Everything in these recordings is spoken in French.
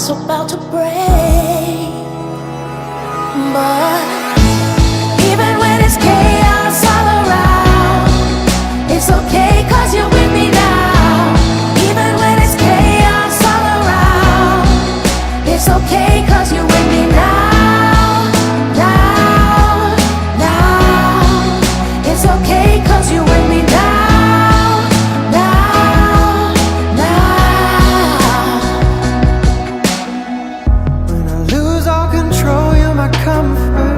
heart's about to break. But even when it's chaos all around, it's okay 'cause you're with me now. Even when it's chaos all around, it's okay 'cause you're with me now. Now, now, it's okay 'cause you're with me now. Now, now. When I lose all control, you're my comfort.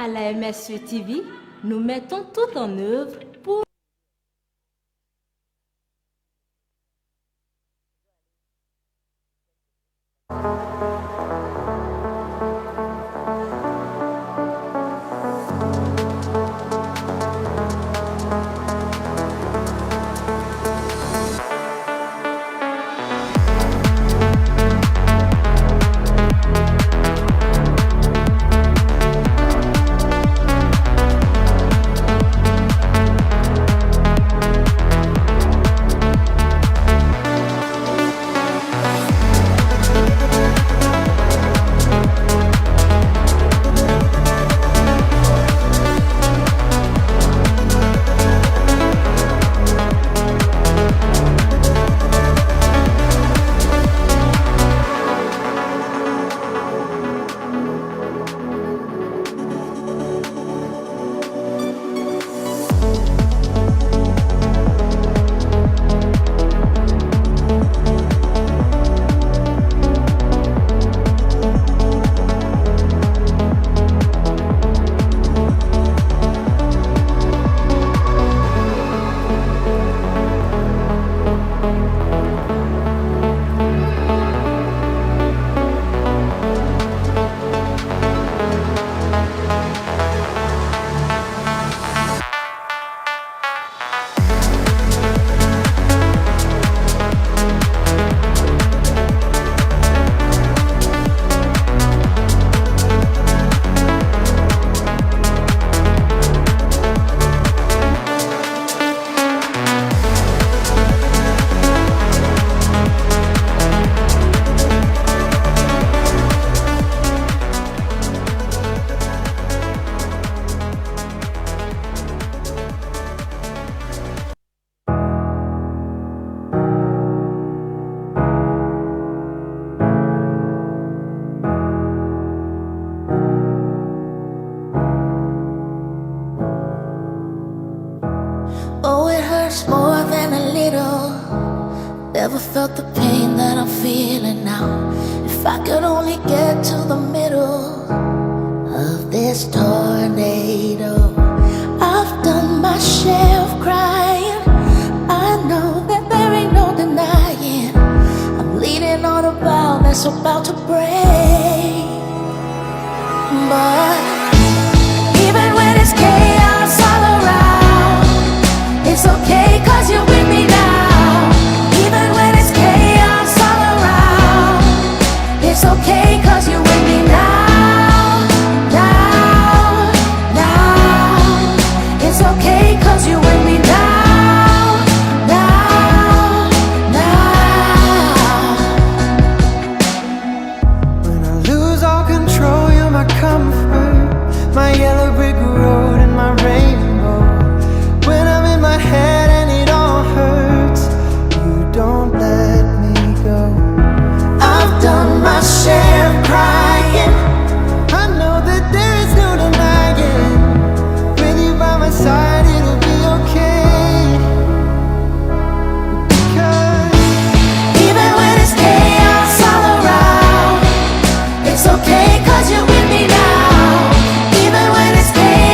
À la MSE TV, nous mettons tout en œuvre pour Oh, it hurts more than a little. Never felt the pain that I'm feeling now. If I could only get to the middle of this tornado. I've done my share of crying. I know that there ain't no denying. I'm leaning on a bow that's about to break. But even when it's chaos all around, it's okay 'cause you're with me now. Even when it's chaos all around, it's okay 'cause you're with me now. Now, now, it's okay 'cause you're with me now. Now, now. When I lose all control, you're my comfort, my yellow brick road and my rainbow. When I'm in my head and it all hurts, you don't let me go. I've done my share of crying. I know that there is no denying. With you by my side, it'll be okay. Because Even when it's chaos all around, it's okay 'cause you're with me now. Even when it's chaos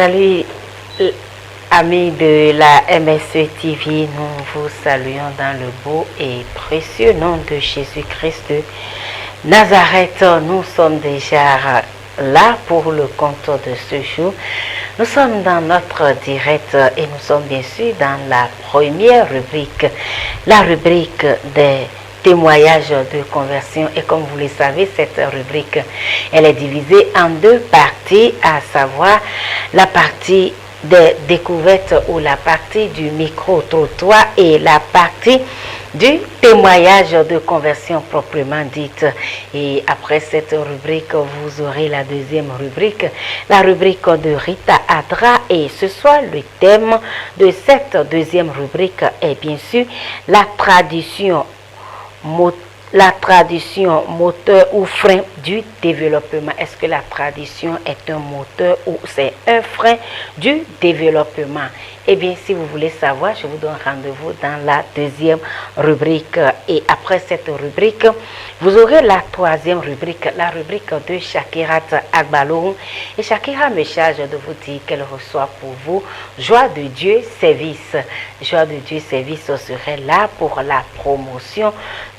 Salut amis de la MSE TV, nous vous saluons dans le beau et précieux nom de Jésus-Christ de Nazareth. Nous sommes déjà là pour le compte de ce jour. Nous sommes dans notre direct et nous sommes bien sûr dans la première rubrique, la rubrique des témoignages de conversion. Et comme vous le savez, cette rubrique, elle est divisée en deux parties, à savoir la partie des découvertes ou la partie du micro-trottoir et la partie du témoignage de conversion proprement dite. Et après cette rubrique, vous aurez la deuxième rubrique, la rubrique de Rita Adra. Et ce soir, le thème de cette deuxième rubrique est bien sûr la tradition moteur ou frein du développement. Est-ce que la tradition est un moteur ou c'est un frein du développement? Eh bien, si vous voulez savoir, je vous donne rendez-vous dans la deuxième rubrique. Et après cette rubrique, vous aurez la troisième rubrique, la rubrique de Shakirat Agbalou. Et Shakira me charge de vous dire qu'elle reçoit pour vous Joie de Dieu Service. Joie de Dieu Service serait là pour la promotion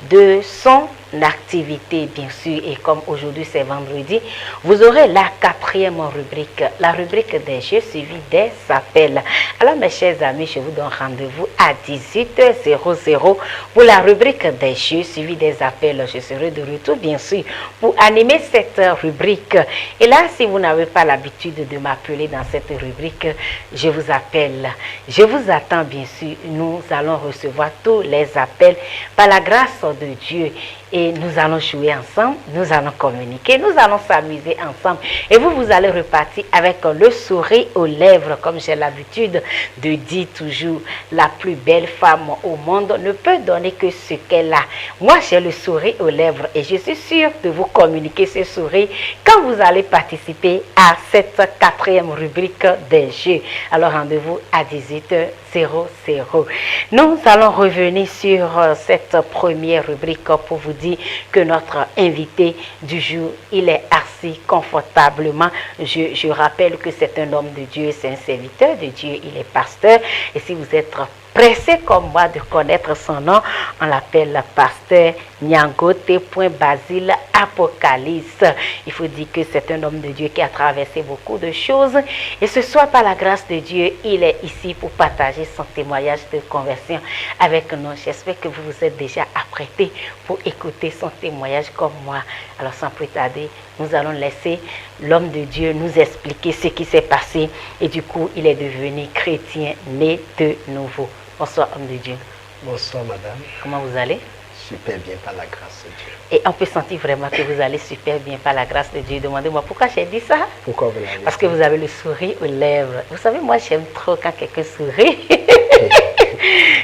de son activité, bien sûr. Et comme aujourd'hui c'est vendredi, vous aurez la quatrième rubrique, la rubrique des jeux suivis des appels. Alors mes chers amis, je vous donne rendez-vous à 18h00 pour la rubrique des jeux suivis des appels. Je serai de retour bien sûr pour animer cette rubrique. Et là, si vous n'avez pas l'habitude de m'appeler dans cette rubrique, je vous appelle. Je vous attends bien sûr. Nous allons recevoir tous les appels par la grâce de Dieu. Et nous allons jouer ensemble, nous allons communiquer, nous allons s'amuser ensemble. Et vous allez repartir avec le sourire aux lèvres, comme j'ai l'habitude de dire toujours, la plus belle femme au monde ne peut donner que ce qu'elle a. Moi, j'ai le sourire aux lèvres et je suis sûre de vous communiquer ce sourire quand vous allez participer à cette quatrième rubrique des jeux. Alors, rendez-vous à 18h00. Nous allons revenir sur cette première rubrique pour vous dire que notre invité du jour, il est assis confortablement. Je rappelle que c'est un homme de Dieu, c'est un serviteur de Dieu, il est pasteur. Et si vous êtes pressé comme moi de connaître son nom, on l'appelle pasteur Nyangote.Basile Apocalypse. Il faut dire que c'est un homme de Dieu qui a traversé beaucoup de choses. Et ce soir, par la grâce de Dieu, il est ici pour partager son témoignage de conversion avec nous. J'espère que vous vous êtes déjà apprêtés pour écouter son témoignage comme moi. Alors sans plus tarder, nous allons laisser l'homme de Dieu nous expliquer ce qui s'est passé. Et du coup, il est devenu chrétien né de nouveau. Bonsoir, homme de Dieu. Bonsoir, madame. Comment vous allez? Super bien par la grâce de Dieu. Et on peut sentir vraiment que vous allez super bien par la grâce de Dieu. Demandez-moi pourquoi j'ai dit ça. Pourquoi vous l'avez dit? Parce que vous avez le sourire aux lèvres. Vous savez, moi, j'aime trop quand quelqu'un sourit.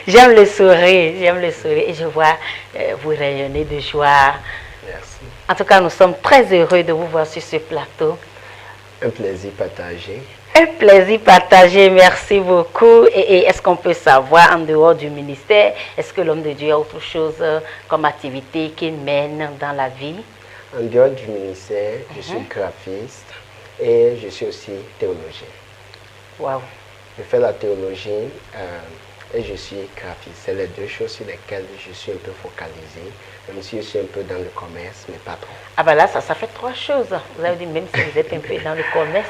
J'aime le sourire, et je vois vous rayonner de joie. Merci. En tout cas, nous sommes très heureux de vous voir sur ce plateau. Un plaisir partagé. Un plaisir partagé, merci beaucoup. Et est-ce qu'on peut savoir, en dehors du ministère, est-ce que l'homme de Dieu a autre chose comme activité qu'il mène dans la vie? En dehors du ministère, je suis graphiste et je suis aussi théologien. Wow. Je fais la théologie et je suis graphiste. C'est les deux choses sur lesquelles je suis un peu focalisé, même si je suis un peu dans le commerce, mais pas trop. Ah ben là, ça fait trois choses. Vous avez dit, même si vous êtes un peu dans le commerce.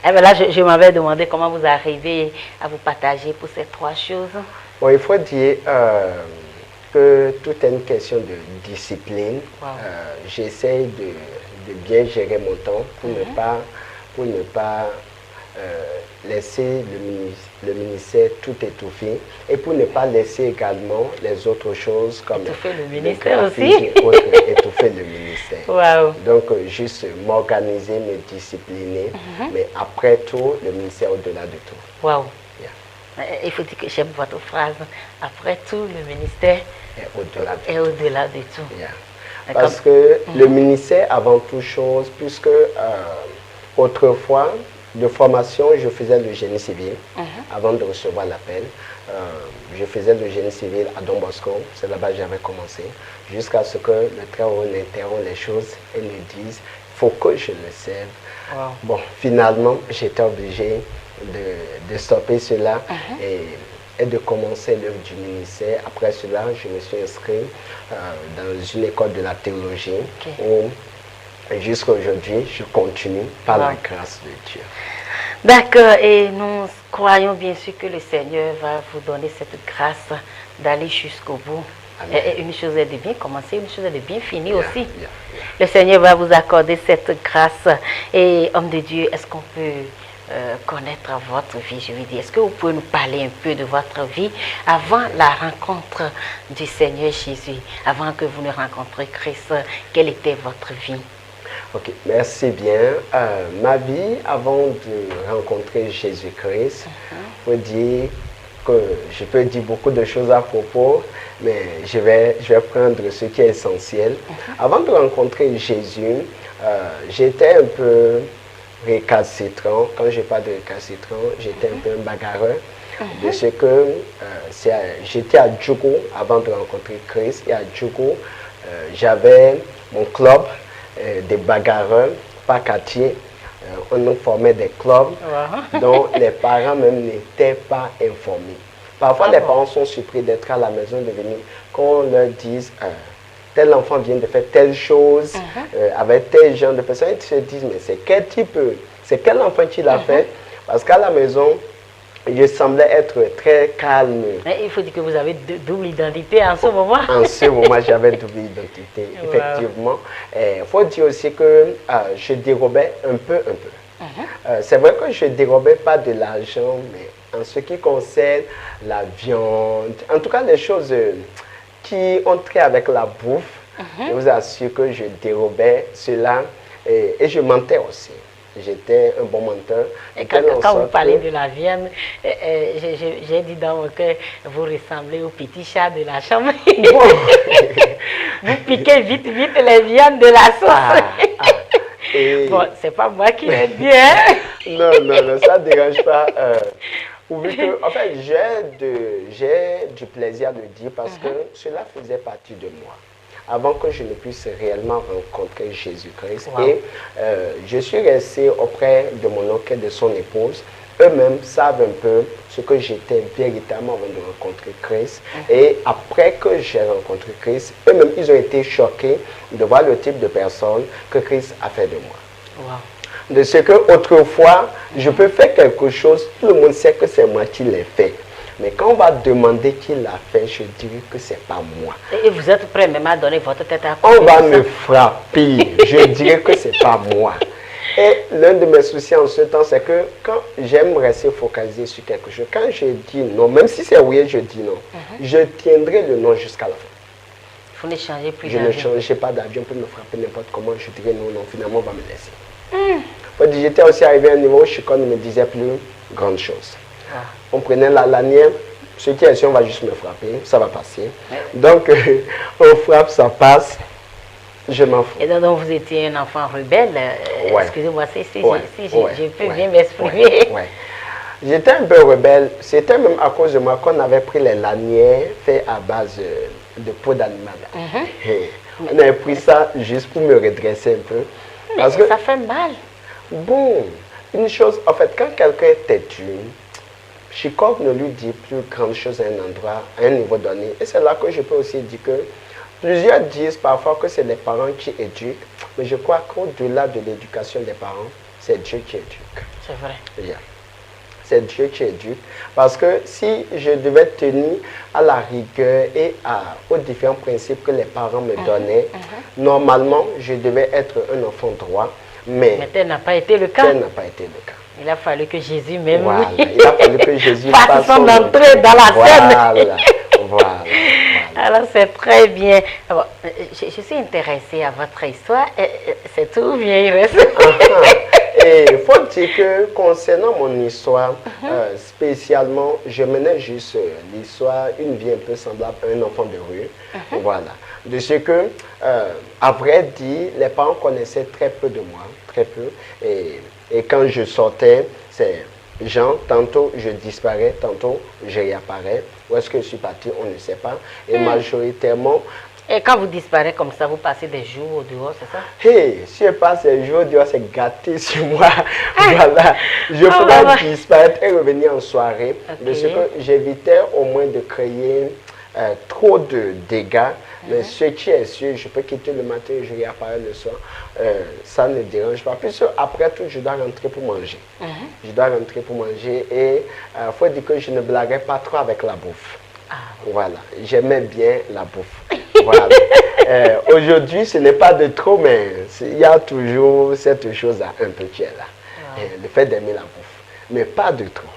Eh ben là, je m'avais demandé comment vous arrivez à vous partager pour ces trois choses. Bon, il faut dire que tout est une question de discipline. Wow. J'essaie de bien gérer mon temps pour ne pas laisser le ministère tout étouffer et pour ne pas laisser également les autres choses comme étouffer le ministère aussi. Étouffer le ministère. Wow. Donc juste m'organiser, me discipliner, mais après tout, le ministère au-delà de tout. Wow. Yeah. Il faut dire que j'aime votre phrase. Après tout, le ministère est au-delà de tout. Yeah. Parce que le ministère, avant toute chose, puisque autrefois, de formation, je faisais le génie civil avant de recevoir l'appel. Je faisais le génie civil à Don Bosco, c'est là-bas que j'avais commencé, jusqu'à ce que le Très-Haut interrompt les choses et me dise faut que je le serve. Wow. Bon, finalement, j'étais obligé de stopper cela et de commencer l'œuvre du ministère. Après cela, je me suis inscrit dans une école de la théologie où jusqu'à aujourd'hui, je continue par la grâce de Dieu. D'accord, et nous croyons bien sûr que le Seigneur va vous donner cette grâce d'aller jusqu'au bout. Et une chose est de bien commencer, une chose est de bien finir aussi. Le Seigneur va vous accorder cette grâce. Et homme de Dieu, est-ce qu'on peut connaître votre vie, je veux dire? Est-ce que vous pouvez nous parler un peu de votre vie avant la rencontre du Seigneur Jésus, avant que vous ne rencontriez Christ? Quelle était votre vie? Ok, merci bien. Ma vie, avant de rencontrer Jésus-Christ, faut dire que je peux dire beaucoup de choses à propos, mais je vais prendre ce qui est essentiel. Avant de rencontrer Jésus, j'étais un peu récalcitrant. Quand je parle de récalcitrant, j'étais un peu un bagarreur. De ce que j'étais à Djougou avant de rencontrer Christ. Et à Djougou, j'avais mon club des bagarreurs, pas quartier. On nous formait des clubs dont les parents même n'étaient pas informés. Parfois, les parents sont surpris d'être à la maison, de venir, quand on leur dise tel enfant vient de faire telle chose avec tel genre de personnes. Ils se disent, mais c'est quel type, c'est quel enfant qui l'a fait? Parce qu'à la maison, je semblais être très calme. Mais il faut dire que vous avez double identité en ce moment. En ce moment, j'avais double identité, effectivement. Il faut dire aussi que je dérobais un peu. C'est vrai que je ne dérobais pas de l'argent, mais en ce qui concerne la viande, en tout cas les choses qui ont trait avec la bouffe, je vous assure que je dérobais cela et je mentais aussi. J'étais un bon menteur. Et quand vous parlez de la viande, j'ai dit dans mon cœur, vous ressemblez au petit chat de la chambre. Vous piquez vite les viandes de la sauce. Bon, c'est pas moi qui l'ai dit, hein? Non, ça ne dérange pas. En fait, j'ai du plaisir de dire parce que cela faisait partie de moi. Avant que je ne puisse réellement rencontrer Jésus-Christ. Et je suis resté auprès de mon oncle et de son épouse. Eux-mêmes savent un peu ce que j'étais véritablement avant de rencontrer Christ. Et après que j'ai rencontré Christ, eux-mêmes, ils ont été choqués de voir le type de personne que Christ a fait de moi. De ce que autrefois, je peux faire quelque chose, tout le monde sait que c'est moi qui l'ai fait. Mais quand on va demander qui l'a fait, je dirais que ce n'est pas moi. Et vous êtes prêt même à donner votre tête à On va me frapper, je dirais que ce n'est pas moi. Et l'un de mes soucis en ce temps, c'est que quand j'aime rester focalisé sur quelque chose, quand je dis non, même si c'est oui, je dis non, je tiendrai le non jusqu'à la fin. Vous ne changez plus d'avion. Je ne changerai pas d'avion, on peut me frapper n'importe comment, je dirais non, finalement on va me laisser. J'étais aussi arrivé à un niveau où Chicon ne me disait plus grande chose. On prenait la lanière, ce qui est sûr, on va juste me frapper, ça va passer. Donc, on frappe, ça passe, je m'en fous. Et donc, vous étiez un enfant rebelle, excusez-moi si je peux bien m'exprimer. J'étais un peu rebelle, c'était même à cause de moi qu'on avait pris les lanières faites à base de peau d'animal. On avait pris ça juste pour me redresser un peu. Parce que ça fait mal. Bon, une chose, en fait, quand quelqu'un est têtu, Chicob ne lui dit plus grande chose à un endroit, à un niveau donné. Et c'est là que je peux aussi dire que plusieurs disent parfois que c'est les parents qui éduquent, mais je crois qu'au-delà de l'éducation des parents, c'est Dieu qui éduque. C'est vrai. C'est Dieu qui éduque. Parce que si je devais tenir à la rigueur et aux différents principes que les parents me donnaient, normalement, je devais être un enfant droit. Mais tel n'a pas été le cas. Tel n'a pas été le cas. Il a fallu que Jésus m'aime. Voilà. Il a fallu que Jésus fasse son entrée dans la scène. Voilà. Alors c'est très bien. Alors, je suis intéressée à votre histoire. C'est tout bien, il reste. Et il faut dire que concernant mon histoire, spécialement, je menais juste l'histoire, une vie un peu semblable à un enfant de rue. Voilà. De ce que, à vrai dire, les parents connaissaient très peu de moi, très peu. Et quand je sortais, c'est Jean, tantôt je disparais, tantôt je réapparais. Où est-ce que je suis parti, on ne sait pas. Et majoritairement, Et quand vous disparaissez comme ça, vous passez des jours au dehors, c'est ça? Hey, si je passe les jours dehors, c'est gâté sur moi. Voilà. Je pourrais disparaître et revenir en soirée. De ce que j'évitais au moins de créer trop de dégâts. Mais ce qui est sûr, je peux quitter le matin et je réapparais le soir. Ça ne dérange pas. Puis après tout, je dois rentrer pour manger. Je dois rentrer pour manger et il faut dire que je ne blaguais pas trop avec la bouffe. Voilà, j'aimais bien la bouffe. Voilà. Aujourd'hui, ce n'est pas de trop, mais il y a toujours cette chose un peu qui est là. Le fait d'aimer la bouffe, mais pas de trop.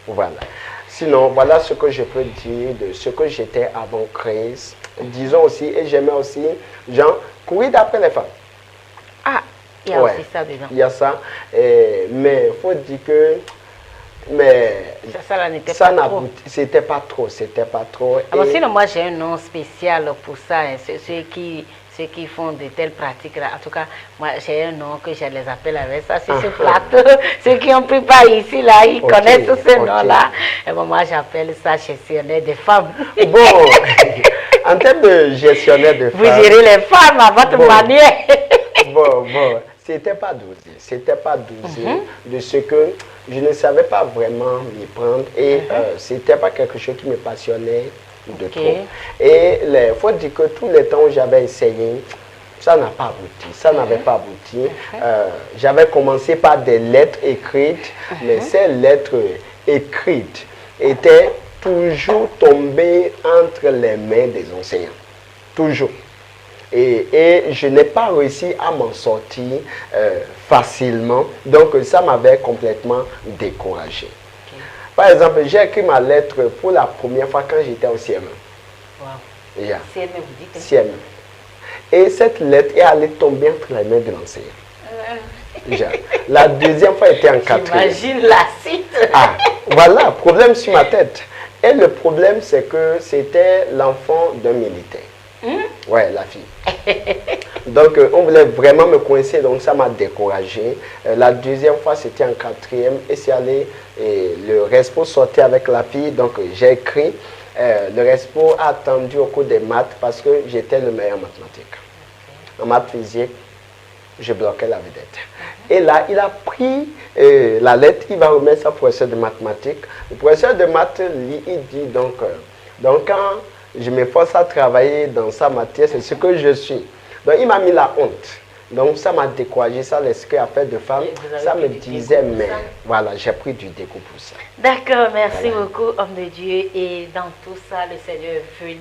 Voilà. Sinon, voilà ce que je peux dire de ce que j'étais avant Christ. Disons aussi, et j'aimais aussi, genre, courir d'après les femmes. Ah, il y a aussi ça dedans. Il y a ça. Mais il faut dire que... Mais ça n'était pas trop. C'était pas trop, c'était pas trop. Alors, sinon, moi, j'ai un nom spécial pour ça. Hein. Ceux qui font de telles pratiques-là. En tout cas, moi, j'ai un nom que je les appelle avec ça. C'est ce plateau. Ceux qui ont pris part ici, là, ils connaissent tous ces noms-là. Et bon, moi, j'appelle ça gestionnaire des femmes. Bon, en termes de gestionnaire de femmes... Vous gérez les femmes à votre manière. Bon, c'était pas dosé. C'était pas dosé de ce que je ne savais pas vraiment m'y prendre. Et c'était pas quelque chose qui me passionnait de trop. Et il faut dire que tous les temps où j'avais essayé, ça n'a pas abouti. Ça n'avait pas abouti. J'avais commencé par des lettres écrites, mais ces lettres écrites étaient toujours tombées entre les mains des enseignants. Toujours. Et je n'ai pas réussi à m'en sortir facilement. Donc ça m'avait complètement découragé. Par exemple, j'ai écrit ma lettre pour la première fois quand j'étais au CM1. Wow. CM1, vous dites? CM1. Et cette lettre est allée tomber entre les mains de l'enseignant. La deuxième fois était en quatrième. J'imagine la cite. Ah, voilà, problème sur ma tête. Et le problème, c'est que c'était l'enfant d'un militaire. Ouais, la fille. Donc, on voulait vraiment me coincer, donc ça m'a découragé. La deuxième fois, c'était en quatrième, et c'est allé, et le respo sortait avec la fille, donc j'ai écrit. Le respo a attendu au cours des maths parce que j'étais le meilleur en mathématiques. En maths physique, je bloquais la vedette. Et là, il a pris la lettre, il va remettre ça au professeur de mathématiques. Le professeur de maths, il dit donc quand je m'efforce à travailler dans sa matière, c'est ce que je suis. Donc il m'a mis la honte. Donc ça m'a découragé, ça l'esprit à faire de femme. Ça me disait, mais voilà, j'ai pris du dégoût pour ça. D'accord, merci beaucoup, homme de Dieu. Et dans tout ça, le Seigneur est venu,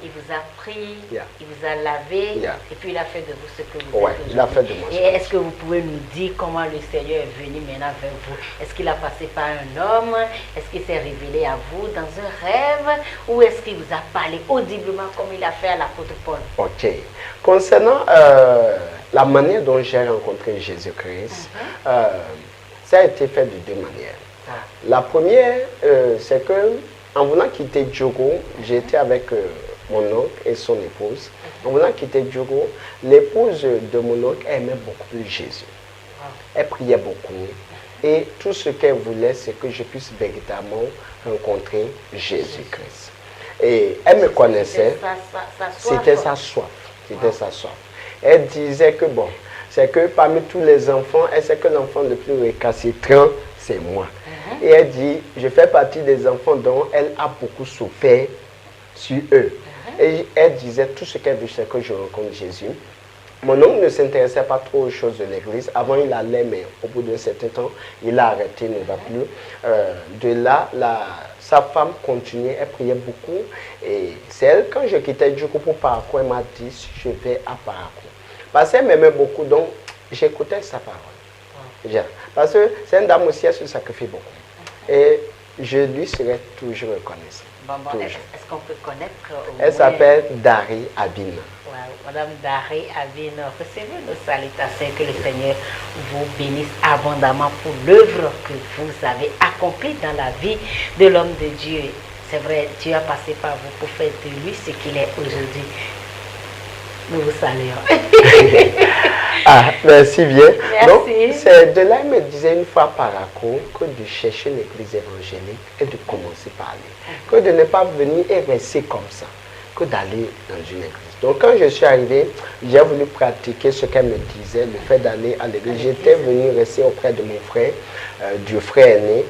il vous a pris, il vous a lavé, et puis il a fait de vous ce que vous êtes aujourd'hui. Il a fait de moi. Et est-ce que vous pouvez nous dire comment le Seigneur est venu maintenant vers vous? Est-ce qu'il a passé par un homme? Est-ce qu'il s'est révélé à vous dans un rêve? Ou est-ce qu'il vous a parlé audiblement comme il a fait à l'apôtre Paul? Ok. Concernant la manière dont j'ai rencontré Jésus-Christ, ça a été fait de deux manières. La première, c'est que en voulant quitter Djogo, j'étais avec mon oncle et son épouse. En voulant quitter Djogo, l'épouse de mon oncle aimait beaucoup plus Jésus. Elle priait beaucoup. Et tout ce qu'elle voulait, c'est que je puisse véritablement rencontrer Jésus-Christ. Et elle me connaissait. C'était sa soif. C'était sa soif. Elle disait que bon, c'est que parmi tous les enfants, elle sait que l'enfant le plus récalcitrant, c'est moi. Et elle dit, je fais partie des enfants dont elle a beaucoup souffert sur eux. Et elle disait, tout ce qu'elle veut, c'est que je rencontre Jésus. Mon oncle ne s'intéressait pas trop aux choses de l'église. Avant, il allait, mais au bout d'un certain temps, il a arrêté, il ne va plus. De là, sa femme continuait, elle priait beaucoup. Et c'est elle, quand je quittais du coup pour Parakou, elle m'a dit, je vais à Parakou. Parce qu'elle m'aimait beaucoup, donc j'écoutais sa parole. Parce que c'est une dame aussi, elle se sacrifie beaucoup. Et je lui serai toujours reconnaissant. Est-ce qu'on peut connaître elle s'appelle Dari Abina. Madame Dari Abina, recevez nos salutations, que le Seigneur vous bénisse abondamment pour l'œuvre que vous avez accomplie dans la vie de l'homme de Dieu. C'est vrai, Dieu a passé par vous pour faire de lui ce qu'il est aujourd'hui. Nous vous saluons. Ah, merci bien. Merci. Donc, c'est de là, il me disait une fois par rapport que de chercher l'église évangélique et de commencer par aller. Que de ne pas venir et rester comme ça, que d'aller dans une église. Donc quand je suis arrivé, j'ai voulu pratiquer ce qu'elle me disait, le fait d'aller à l'église. J'étais venu rester auprès de mon frère, du frère aîné,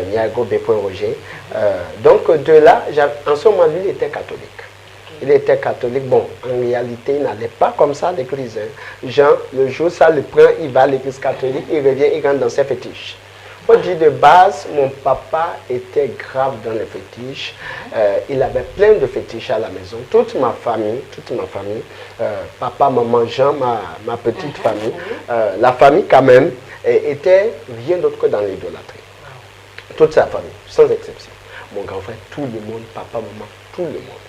Niago Bépon Roger. Donc de là, en ce moment, lui, il était catholique. Il était catholique. Bon, en réalité, il n'allait pas comme ça à l'église. Hein. Jean, le jour, ça le prend, il va à l'église catholique, il revient, il rentre dans ses fétiches. Faut dire de base, mon papa était grave dans les fétiches. Il avait plein de fétiches à la maison. Toute ma famille, papa, maman, Jean, ma petite famille, la famille quand même, était rien d'autre que dans l'idolâtrie. Toute sa famille, sans exception. Mon grand frère, tout le monde, papa, maman, tout le monde.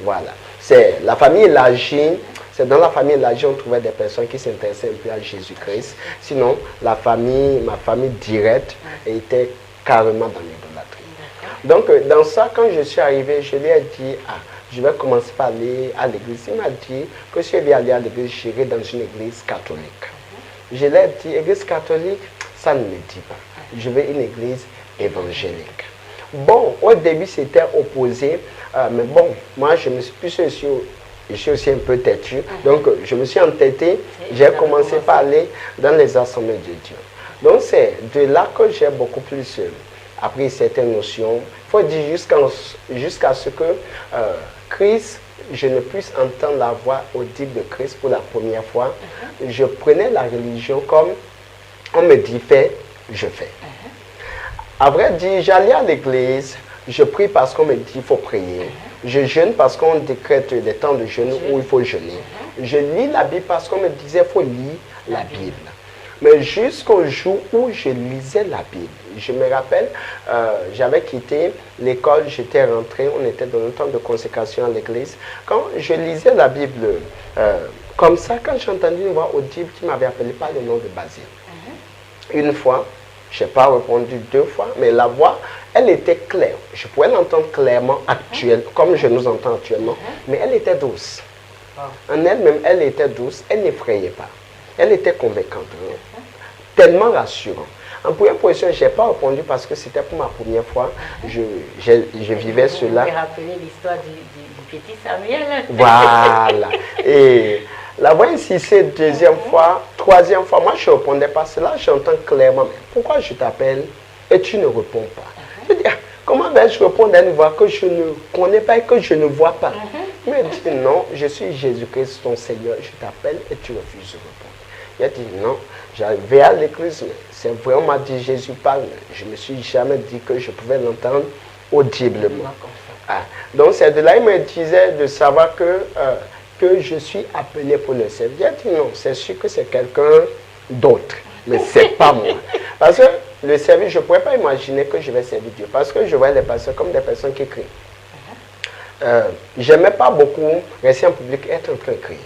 Voilà. C'est la famille élargie. C'est dans la famille élargie on trouvait des personnes qui s'intéressaient un peu à Jésus-Christ. Sinon, ma famille directe était carrément dans l'idolâtrie. Donc, dans ça, quand je suis arrivé, je lui ai dit, je vais commencer par aller à l'église. Il m'a dit que si je vais aller à l'église, j'irai dans une église catholique. Je lui ai dit, église catholique, ça ne me dit pas. Je veux une église évangélique. Bon, au début, c'était opposé, mais bon, moi, je suis aussi un peu têtu, donc je me suis entêté, j'ai commencé par aller dans les assemblées de Dieu. Donc c'est de là que j'ai beaucoup plus appris certaines notions. Il faut dire jusqu'à ce que Christ, je ne puisse entendre la voix audible de Christ pour la première fois. Je prenais la religion comme on me dit fais, je fais. À vrai dire, j'allais à l'église, je prie parce qu'on me dit qu'il faut prier. Je jeûne parce qu'on décrète des temps de jeûne où il faut jeûner. Je lis la Bible parce qu'on me disait qu'il faut lire la Bible. Mais jusqu'au jour où je lisais la Bible, je me rappelle, j'avais quitté l'école, j'étais rentré, on était dans un temps de consécration à l'église. Quand je lisais la Bible, comme ça, quand j'ai entendu une voix audible qui m'avait appelé par le nom de Basile. Une fois, je n'ai pas répondu 2 fois, mais la voix, elle était claire. Je pouvais l'entendre clairement, comme je nous entends actuellement, mais elle était douce. En elle-même, elle était douce, elle n'effrayait pas. Elle était convaincante, tellement rassurante. En première position, je n'ai pas répondu parce que c'était pour ma première fois. Je vivais cela. Vous me rappelez l'histoire du petit Samuel. Voilà. Et la voix insistait 2e fois, 3e fois. Moi, je ne répondais pas. Cela, j'entends clairement. Mais pourquoi je t'appelle et tu ne réponds pas? Je dis, comment vais-je répondre à une voix que je ne connais pas et que je ne vois pas? Il m'a dit, non, je suis Jésus-Christ, ton Seigneur. Je t'appelle et tu refuses de répondre. Il a dit, non, j'arrivais à l'église, mais c'est vraiment dit Jésus parle. Je ne me suis jamais dit que je pouvais l'entendre audiblement. Donc, c'est de là qu'il me disait de savoir que je suis appelé pour le servir. Il a dit, non, c'est sûr que c'est quelqu'un d'autre, mais ce n'est pas moi. Parce que le service, je ne pourrais pas imaginer que je vais servir Dieu. Parce que je vois les personnes comme des personnes qui crient. Je n'aimais pas beaucoup rester en public et être en train de crier.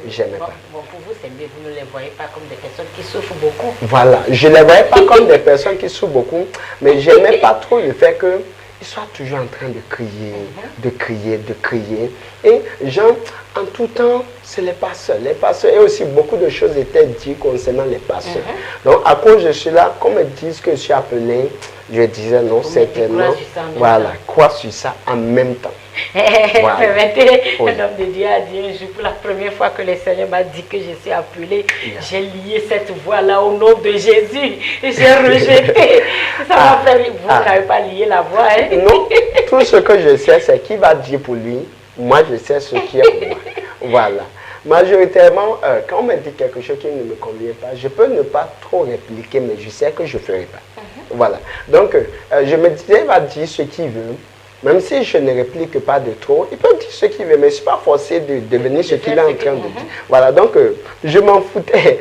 J'aimais pas. Bon, pour vous, c'est mieux, vous ne les voyez pas comme des personnes qui souffrent beaucoup. Voilà, je ne les voyais pas comme des personnes qui souffrent beaucoup, mais je n'aimais pas trop le fait qu'ils soient toujours en train de crier, de crier, de crier. Et Jean, en tout temps, c'est les pasteurs. Les pasteurs, et aussi beaucoup de choses étaient dites concernant les pasteurs. Donc, à cause de cela, qu'on me dise que je suis appelé, je disais non, certainement. Voilà, crois sur ça en même temps. Voilà. Un homme de Dieu a dit un jour, pour la première fois que le Seigneur m'a dit que je suis appelé, j'ai lié cette voix-là au nom de Jésus. J'ai rejeté. Ça m'a fait rire. Vous n'avez pas lié la voix, hein? Non, tout ce que je sais, c'est qui va dire pour lui. Moi, je sais ce qui est pour moi. Voilà. Majoritairement, quand on me dit quelque chose qui ne me convient pas, je peux ne pas trop répliquer, mais je sais que je ne ferai pas. Voilà. Donc, je me disais, il va dire ce qu'il veut. Même si je ne réplique pas de trop, il peut dire ce qu'il veut, mais je ne suis pas forcé de devenir ce qu'il est en train de dire. Voilà, donc je m'en foutais.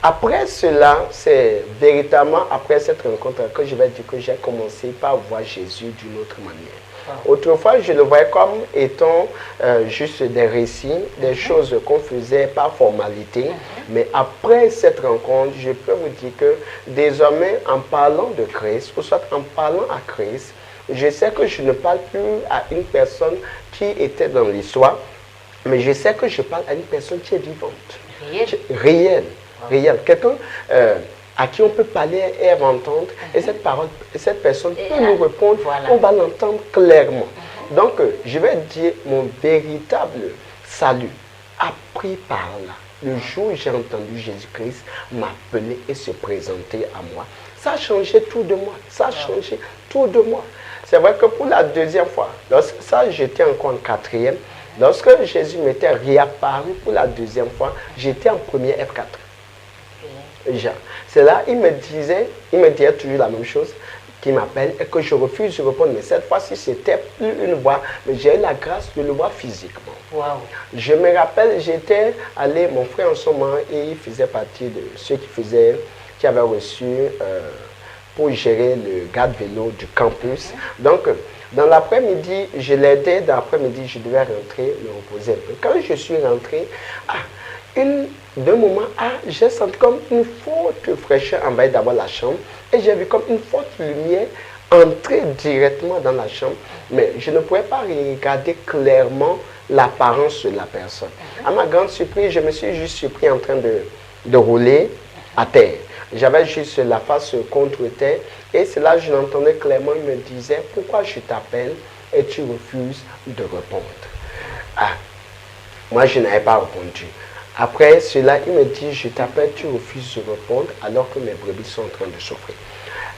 Après cela, c'est véritablement après cette rencontre que je vais dire que j'ai commencé par voir Jésus d'une autre manière. Autrefois, je le voyais comme étant juste des récits, des choses qu'on faisait par formalité. Mais après cette rencontre, je peux vous dire que désormais, en parlant de Christ, ou soit en parlant à Christ, je sais que je ne parle plus à une personne qui était dans l'histoire, mais je sais que je parle à une personne qui est vivante. Réelle. Quelqu'un à qui on peut parler et elle va entendre, et cette personne peut nous répondre, on va l'entendre clairement. Donc, je vais dire mon véritable salut a pris par là. Le jour où j'ai entendu Jésus-Christ m'appeler et se présenter à moi, ça a changé tout de moi. Ça a changé tout de moi. C'est vrai que pour la deuxième fois, ça j'étais encore en quatrième, lorsque Jésus m'était réapparu pour la deuxième fois, j'étais en premier F4. C'est là, il me disait toujours la même chose, qui m'appelle et que je refuse de répondre. Mais cette fois-ci, c'était plus une voix, mais j'ai eu la grâce de le voir physiquement. Wow. Je me rappelle, j'étais allé, mon frère en ce moment, et il faisait partie de ceux qui avaient reçu pour gérer le garde vélo du campus. Donc, dans l'après-midi, je l'aidais, dans l'après-midi, je devais rentrer, me reposer un peu. Quand je suis rentré, d'un moment, j'ai senti comme une forte fraîcheur envahir d'abord la chambre et j'ai vu comme une forte lumière entrer directement dans la chambre, mais je ne pouvais pas regarder clairement l'apparence de la personne. À ma grande surprise, je me suis juste surpris en train de rouler à terre. J'avais juste la face contre terre et c'est là que je l'entendais clairement, il me disait « Pourquoi je t'appelle et tu refuses de répondre ?» Moi, je n'avais pas répondu. Après cela, il me dit, je t'appelle, tu refuses de répondre alors que mes brebis sont en train de souffrir.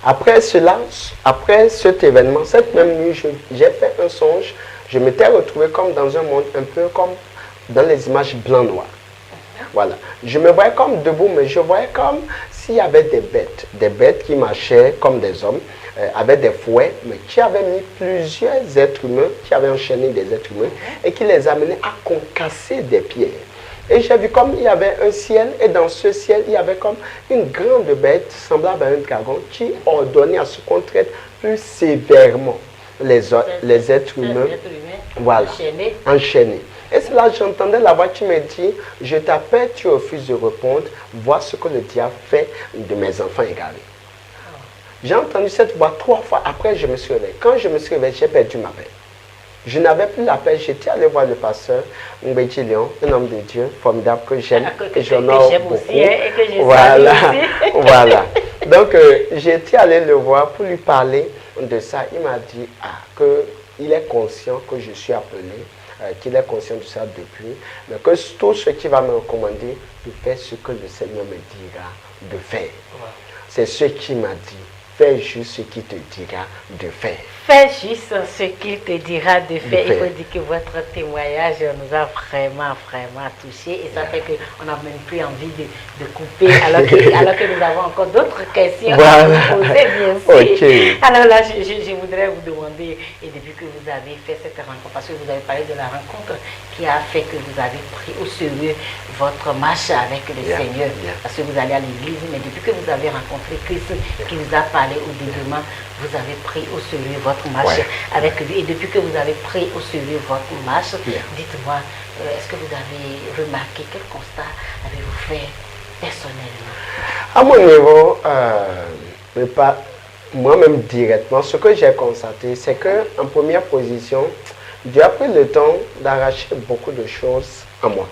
Après cela, après cet événement, cette même nuit, j'ai fait un songe. Je m'étais retrouvé comme dans un monde un peu comme dans les images blanc-noir. Voilà. Je me voyais comme debout, mais je voyais comme s'il y avait des bêtes qui marchaient comme des hommes, avec des fouets, mais qui avaient mis plusieurs êtres humains, qui avaient enchaîné des êtres humains et qui les amenaient à concasser des pierres. Et j'ai vu comme il y avait un ciel, et dans ce ciel, il y avait comme une grande bête, semblable à un dragon, qui ordonnait à ce qu'on traite plus sévèrement les êtres humains, voilà, enchaînés. Et c'est là que j'entendais la voix qui me dit, je t'appelle, tu refuses de répondre, vois ce que le diable fait de mes enfants égarés. J'ai entendu cette voix 3 fois, après je me suis réveillé. Quand je me suis réveillé, j'ai perdu ma paix. Je n'avais plus la paix, j'étais allé voir le pasteur Mbeki Léon, un homme de Dieu formidable que j'aime et j'honore beaucoup. Aussi, et que je voilà, aussi. voilà. Donc j'étais allé le voir pour lui parler de ça. Il m'a dit qu'il est conscient que je suis appelé, qu'il est conscient de ça depuis, mais que tout ce qui va me recommander de faire ce que le Seigneur me dira de faire. C'est ce qu'il m'a dit. Fais juste ce qu'il te dira de faire. Fais juste ce qu'il te dira de faire. Il faut dire que votre témoignage nous a vraiment touchés et ça fait qu'on n'a même plus envie de couper alors que nous avons encore d'autres questions à vous poser, bien sûr. Okay. Alors là, je voudrais vous demander, et depuis que vous avez fait cette rencontre, parce que vous avez parlé de la rencontre qui a fait que vous avez pris au sérieux votre marche avec le Seigneur, parce que vous allez à l'église, mais depuis que vous avez rencontré Christ qui vous a parlé au développement, vous avez pris au sérieux votre marche avec lui. Et depuis que vous avez pris au sérieux votre marche, dites-moi, est-ce que vous avez remarqué, quel constat avez-vous fait personnellement? À mon niveau, mais pas moi-même directement, ce que j'ai constaté, c'est qu'en première position, Dieu a pris le temps d'arracher beaucoup de choses en moi.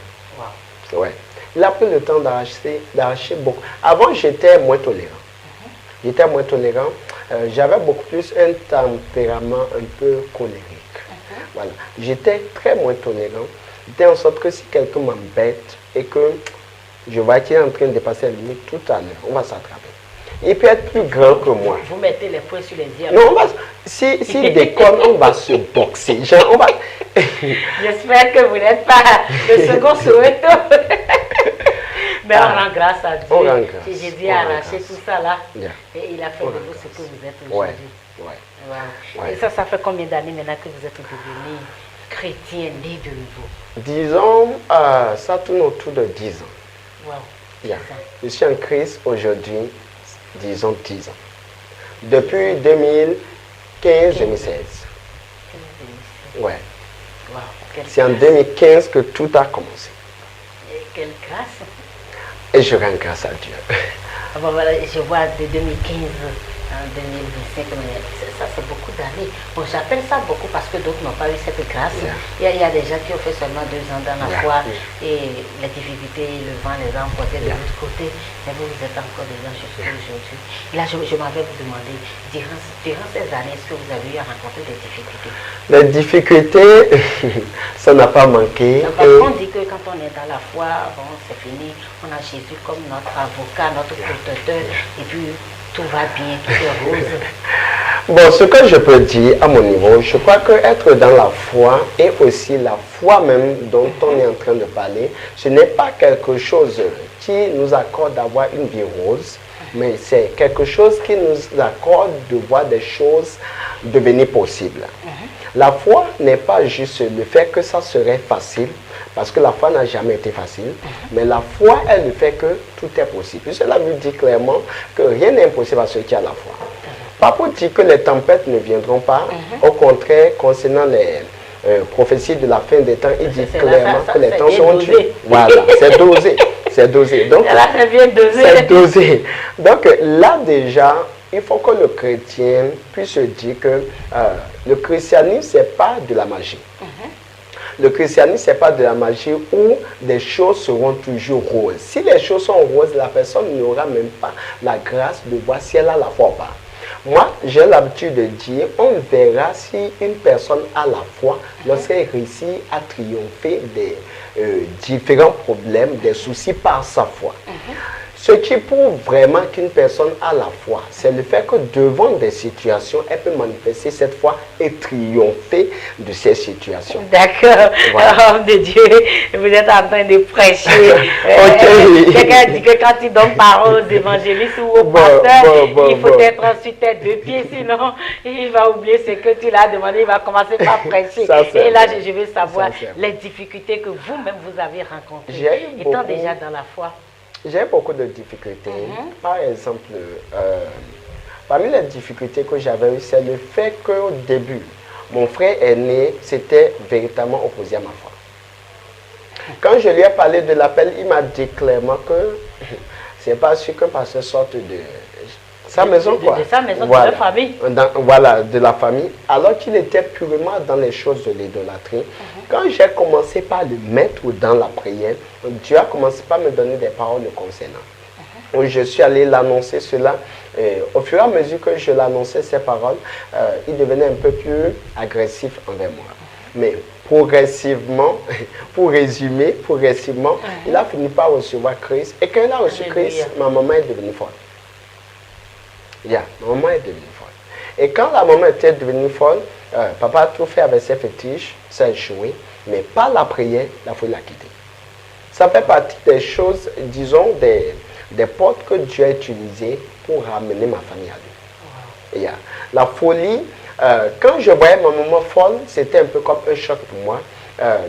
Ouais. Il a pris le temps d'arracher beaucoup. Avant, j'étais moins tolérant. J'étais moins tolérant. J'avais beaucoup plus un tempérament un peu colérique. Voilà. J'étais très moins tolérant. J'étais en sorte que si quelqu'un m'embête et que je vois qu'il est en train de dépasser la limite, tout à l'heure, on va s'attraper. Il peut être plus grand que moi. Vous mettez les poings sur les yeux. Non, s'il déconne, on va se boxer. Genre, J'espère que vous n'êtes pas le second Soweto. Mais on rend grâce à Dieu. Jésus a arraché tout ça là. Et il a fait de vous ce que vous êtes aujourd'hui. Et ça fait combien d'années maintenant que vous êtes devenu chrétien, né de nouveau? Disons, ça tourne autour de 10 ans. Wow. Je suis en Christ aujourd'hui, disons 10 ans. Depuis 2015-2016. Ouais. Wow. C'est en 2015 que tout a commencé. Et quelle grâce. Et je rends grâce à Dieu. Voilà, je vois de 2015 en 2025, mais ça c'est beaucoup d'années. Bon, j'appelle ça beaucoup parce que d'autres n'ont pas eu cette grâce. Il y a des gens qui ont fait seulement 2 ans dans la foi et les difficultés, le vent les a emportés de l'autre côté. Mais vous êtes encore dedans jusqu'à aujourd'hui. Là, je m'avais demandé, durant ces années, est-ce que vous avez eu à rencontrer des difficultés? Les difficultés, ça n'a pas manqué. On dit que quand on est dans la foi, bon, c'est fini, on a Jésus comme notre avocat, notre protecteur, et puis tout va bien, tout est rose. Bon, ce que je peux dire à mon niveau, je crois que être dans la foi et aussi la foi même dont on est en train de parler, ce n'est pas quelque chose qui nous accorde d'avoir une vie rose, mais c'est quelque chose qui nous accorde de voir des choses devenir possibles. La foi n'est pas juste le fait que ça serait facile, parce que la foi n'a jamais été facile, mais la foi est le fait que tout est possible. Puisque la Bible dit clairement que rien n'est impossible à ceux qui ont la foi. Pas pour dire que les tempêtes ne viendront pas, au contraire, concernant les prophéties de la fin des temps, il dit clairement que les temps seront durs. Voilà, c'est dosé. C'est dosé. Donc, c'est dosé. Donc là déjà, il faut que le chrétien puisse se dire que le christianisme, ce n'est pas de la magie. Le christianisme, ce n'est pas de la magie où des choses seront toujours roses. Si les choses sont roses, la personne n'aura même pas la grâce de voir si elle a la foi ou pas. Moi, j'ai l'habitude de dire, on verra si une personne a la foi lorsqu'elle réussit à triompher des différents problèmes, des soucis par sa foi. Ce qui prouve vraiment qu'une personne a la foi, c'est le fait que devant des situations, elle peut manifester cette foi et triompher de ces situations. D'accord. Voilà. Homme de Dieu, vous êtes en train de prêcher. Quelqu'un dit que quand il donne parole aux évangélistes ou aux pasteurs, il faut être ensuite tête de pied, sinon il va oublier ce que tu l'as demandé, il va commencer par prêcher. Et là, je veux savoir les difficultés que vous-même vous avez rencontrées, étant déjà dans la foi. J'ai beaucoup de difficultés. Par exemple, parmi les difficultés que j'avais eues, c'est le fait qu'au début, mon frère aîné s'était véritablement opposé à ma foi. Quand je lui ai parlé de l'appel, il m'a dit clairement que c'est pas sûr qu'un pasteur sorte de sa maison, quoi. De sa maison, voilà. De la famille. Voilà, de la famille. Alors qu'il était purement dans les choses de l'idolâtrie. Quand j'ai commencé par le mettre dans la prière, Dieu a commencé par me donner des paroles le concernant. Je suis allé l'annoncer cela. Au fur et à mesure que je l'annonçais ces paroles, il devenait un peu plus agressif envers moi. Mais progressivement, pour résumer, il a fini par recevoir Christ. Et quand il a reçu Christ, ma maman est devenue folle. Ma maman est devenue folle. Et quand la maman était devenue folle, papa a tout fait avec ses fétiches, ça a échoué, mais par la prière, la folie l'a quitté. Ça fait partie des choses, disons, des portes que Dieu a utilisées pour ramener ma famille à lui. La folie, quand je voyais ma maman folle, c'était un peu comme un choc pour moi,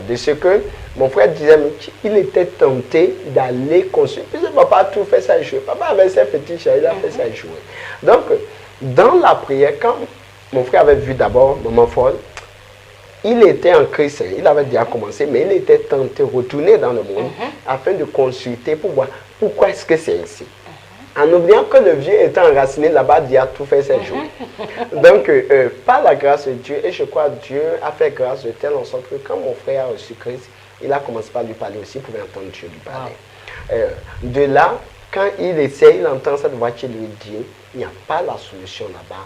de ce que mon frère disait, il était tenté d'aller construire. Puisque papa a tout fait, ça a échoué. Papa avait ses fétiches, il a fait ça échouer. Donc, dans la prière, quand mon frère avait vu d'abord maman folle, il était en Christ, il avait déjà commencé, mais il était tenté de retourner dans le monde afin de consulter pour voir pourquoi est-ce que c'est ainsi. En oubliant que le vieux était enraciné là-bas, Dieu a tout fait ses jours. Donc, par la grâce de Dieu, et je crois que Dieu a fait grâce de telle en sorte que quand mon frère a reçu Christ, il a commencé par lui parler aussi, il pouvait entendre Dieu lui parler. De là, quand il essaie, il entend cette voix qui lui dit, il n'y a pas la solution là-bas,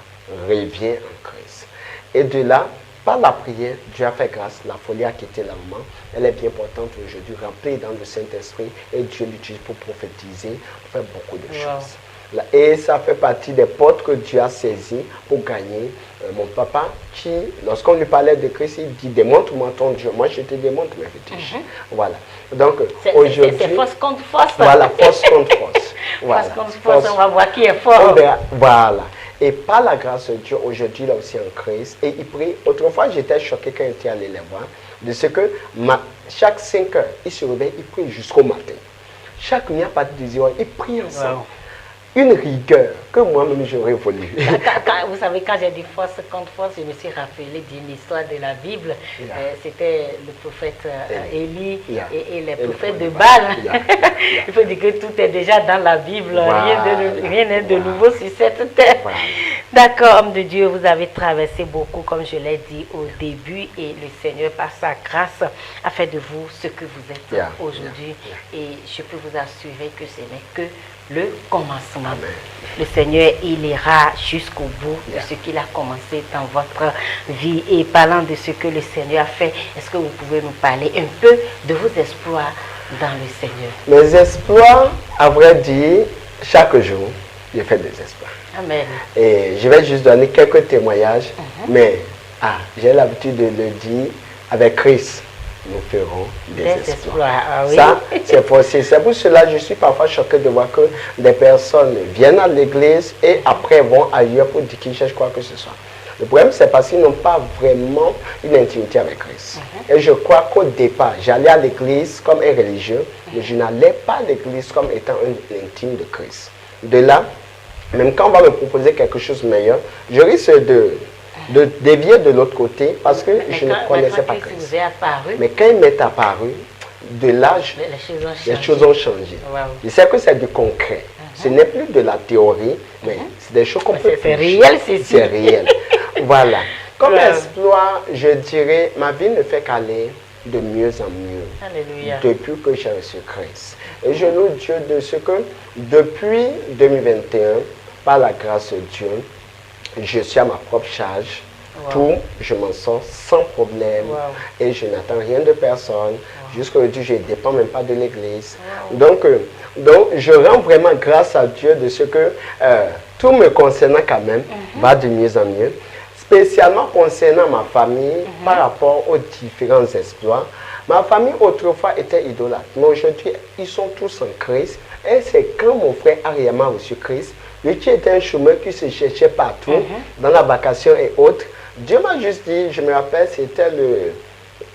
reviens en Christ. Et de là, par la prière, Dieu a fait grâce, la folie a quitté la maman. Elle est bien portante aujourd'hui, remplie dans le Saint-Esprit, et Dieu l'utilise pour prophétiser, pour faire beaucoup de choses. Et ça fait partie des portes que Dieu a saisies pour gagner. Mon papa, qui, lorsqu'on lui parlait de Christ, il dit, démontre-moi ton Dieu. Moi, je te démontre mes fétiches. Voilà. Donc, aujourd'hui... C'est force contre force. Voilà, force contre force. Voilà. Force contre force, on va voir qui est fort. Voilà. Et par la grâce de Dieu, aujourd'hui, il est aussi en Christ. Et il prie. Autrefois, j'étais choqué quand il était allé les voir. De ce que chaque 5 heures, il se réveille, il prie jusqu'au matin. Chaque nuit, à partir de 10 heures, il prie ensemble. une rigueur que moi-même j'aurais voulu. Vous savez, quand j'ai dit force contre force, je me suis rappelé d'une histoire de la Bible. C'était le prophète Élie et les prophètes de Baal. Il faut dire que tout est déjà dans la Bible. Rien n'est de nouveau sur cette terre. D'accord, homme de Dieu, vous avez traversé beaucoup, comme je l'ai dit au début, et le Seigneur, par sa grâce, a fait de vous ce que vous êtes aujourd'hui. Et je peux vous assurer que ce n'est que le commencement. Amen. Le Seigneur, il ira jusqu'au bout de ce qu'il a commencé dans votre vie. Et parlant de ce que le Seigneur a fait, est-ce que vous pouvez nous parler un peu de vos exploits dans le Seigneur? Mes exploits, à vrai dire, chaque jour, j'ai fait des exploits. Amen. Et je vais juste donner quelques témoignages, mais j'ai l'habitude de le dire, avec Christ, nous ferons des exploits. Oui. Ça, c'est possible. C'est pour cela que je suis parfois choqué de voir que des personnes viennent à l'église et après vont ailleurs pour dire qu'ils cherchent quoi que ce soit. Le problème, c'est parce qu'ils n'ont pas vraiment une intimité avec Christ. Et je crois qu'au départ, j'allais à l'église comme un religieux, mais je n'allais pas à l'église comme étant un intime de Christ. De là, même quand on va me proposer quelque chose de meilleur, je risque de dévier de l'autre côté parce que je ne connaissais pas Christ. Mais quand il m'est apparu, de l'âge, les choses ont changé. Wow. Je sais que c'est du concret. Ce n'est plus de la théorie, mais c'est des choses qu'on peut C'est réel, c'est sûr. C'est réel. Voilà. Comme exploit, je dirais, ma vie ne fait qu'aller de mieux en mieux. Alléluia. Depuis que j'ai reçu Christ. Et je loue Dieu de ce que depuis 2021, par la grâce de Dieu, je suis à ma propre charge. Wow. Tout, je m'en sors sans problème. Wow. Et je n'attends rien de personne. Jusqu'aujourd'hui, je ne dépends même pas de l'église. Wow. Donc, je rends vraiment grâce à Dieu de ce que tout me concernant quand même va de mieux en mieux. Spécialement concernant ma famille par rapport aux différents exploits. Ma famille autrefois était idolâtre. Mais aujourd'hui, ils sont tous en Christ. Et c'est quand mon frère a réellement reçu Christ, lui qui était un chômeur qui se cherchait partout, dans la vacation et autres, Dieu m'a juste dit, je me rappelle, c'était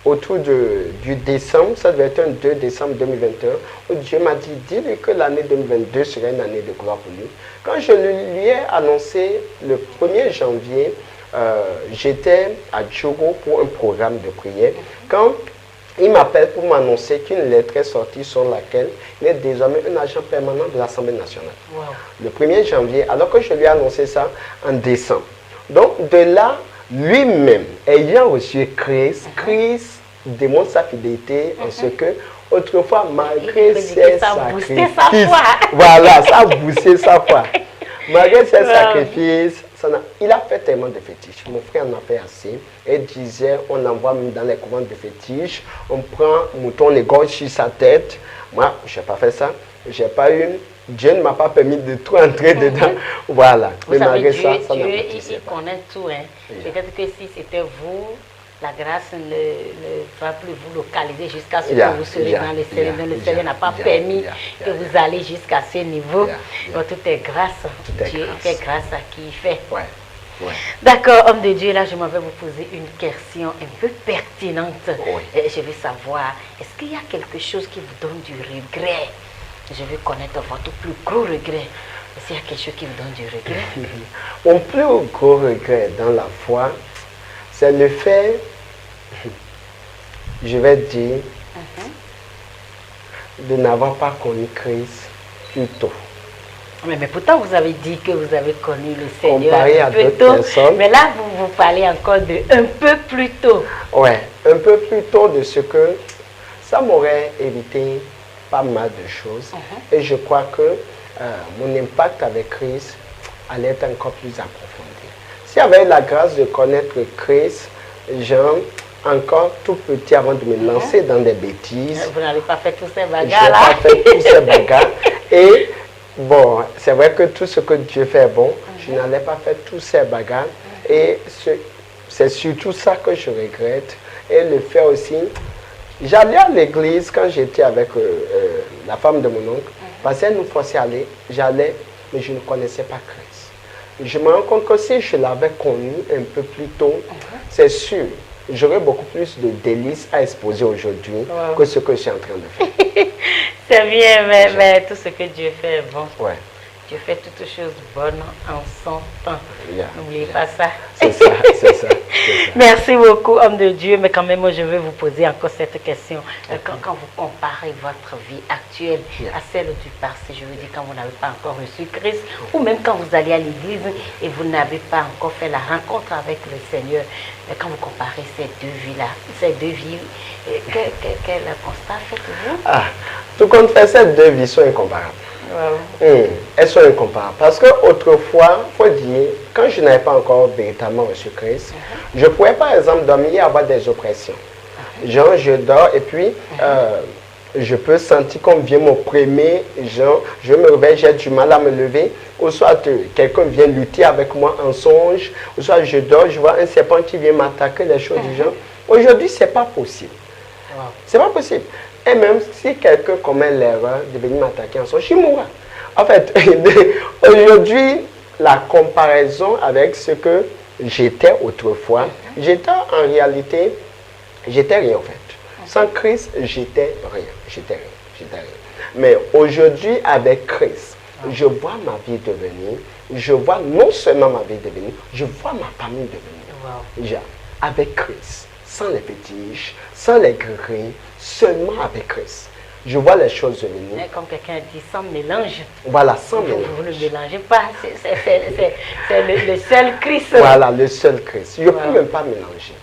autour du décembre, ça devait être un 2 décembre 2021, où Dieu m'a dit, dis-lui que l'année 2022 serait une année de gloire pour lui. Quand je lui ai annoncé le 1er janvier, j'étais à Djogo pour un programme de prière. Quand il m'appelle pour m'annoncer qu'une lettre est sortie sur laquelle il est désormais un agent permanent de l'Assemblée nationale. Wow. Le 1er janvier, alors que je lui ai annoncé ça en décembre. Donc de là, lui-même, ayant reçu Christ, Christ démontre sa fidélité en ce que, autrefois, malgré ses sacrifices, voilà, ça a boosté sa foi. Malgré ses sacrifices, il a fait tellement de fétiches. Mon frère en a fait assez. Et disait, on envoie dans les commandes de fétiches, on prend mouton, on égorge sur sa tête. Moi, je n'ai pas fait ça. J'ai pas eu. Dieu ne m'a pas permis de tout entrer dedans. Voilà. Vous savez, Dieu, il connaît tout. Hein. Peut-être que si c'était vous, la grâce ne va plus vous localiser jusqu'à ce que vous serez dans le Seigneur. Le Seigneur n'a pas permis que vous allez jusqu'à ce niveau. Donc tout est grâce. Dieu fait grâce à qui il fait. Ouais. D'accord, homme de Dieu, là je m'en vais vous poser une question un peu pertinente. Je veux savoir, est-ce qu'il y a quelque chose qui vous donne du regret? Je veux connaître votre plus gros regret. Est-ce qu'il y a quelque chose qui vous donne du regret? Mon plus gros regret dans la foi, c'est le fait, je vais dire, de n'avoir pas connu Christ plus tôt. Mais pourtant, vous avez dit que vous avez connu le Seigneur comparé un à peu d'autres tôt. personnes. Mais là, vous parlez encore de un peu plus tôt. Ouais, un peu plus tôt de ce que ça m'aurait évité pas mal de choses. Et je crois que mon impact avec Christ allait être encore plus approfondi. Si j'avais la grâce de connaître Christ, genre, encore tout petit avant de me lancer dans des bêtises. Vous n'avez pas fait tous ces bagarres là? Je n'ai pas fait tous ces bagarres. Et bon, c'est vrai que tout ce que Dieu fait est bon. Je n'allais pas faire tous ces bagarres. Et c'est surtout ça que je regrette. Et le fait aussi, j'allais à l'église quand j'étais avec la femme de mon oncle. Parce qu'elle nous forçait à aller. J'allais, mais je ne connaissais pas Christ. Je me rends compte que si je l'avais connu un peu plus tôt, c'est sûr, j'aurais beaucoup plus de délices à exposer aujourd'hui que ce que je suis en train de faire. C'est bien, mais tout ce que Dieu fait est bon. Ouais. Dieu fait toutes choses bonnes en son temps. Yeah. N'oubliez pas ça. C'est ça, c'est ça. Merci beaucoup, homme de Dieu. Mais quand même, moi, je vais vous poser encore cette question. Quand vous comparez votre vie actuelle à celle du passé, je veux dire quand vous n'avez pas encore reçu Christ, ou même quand vous allez à l'église et vous n'avez pas encore fait la rencontre avec le Seigneur, quand vous comparez ces deux vies-là, quel constat faites-vous? Ah, tout compte fait, ces deux vies sont incomparables. Wow. Elles sont incomparables. Parce qu'autrefois, il faut dire, quand je n'avais pas encore véritablement reçu Christ, je pouvais par exemple dormir et avoir des oppressions. Genre, je dors et puis je peux sentir qu'on vient m'opprimer. Genre, je me réveille, j'ai du mal à me lever. Ou soit quelqu'un vient lutter avec moi en songe. Ou soit je dors, je vois un serpent qui vient m'attaquer, des choses du genre. Aujourd'hui, ce n'est pas possible. Wow. C'est pas possible. Et même si quelqu'un commet l'erreur de venir m'attaquer en songe, je mourrai. En fait, aujourd'hui, la comparaison avec ce que j'étais autrefois, j'étais en réalité, j'étais rien en fait. Sans Christ, j'étais rien. J'étais rien. J'étais rien. Mais aujourd'hui, avec Christ, je vois ma vie devenir, je vois non seulement ma vie devenir, je vois ma famille devenir. Wow. Avec Christ, sans les fétiches, sans les gris, seulement avec Christ. Je vois les choses venir. Mais comme quelqu'un dit, sans mélange. Voilà, sans Vous mélange. ne le mélangez pas, c'est le seul Christ. Voilà, le seul Christ. Je ne peux même pas mélanger.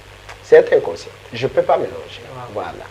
C'est inconscient. Je ne peux pas mélanger. Voilà.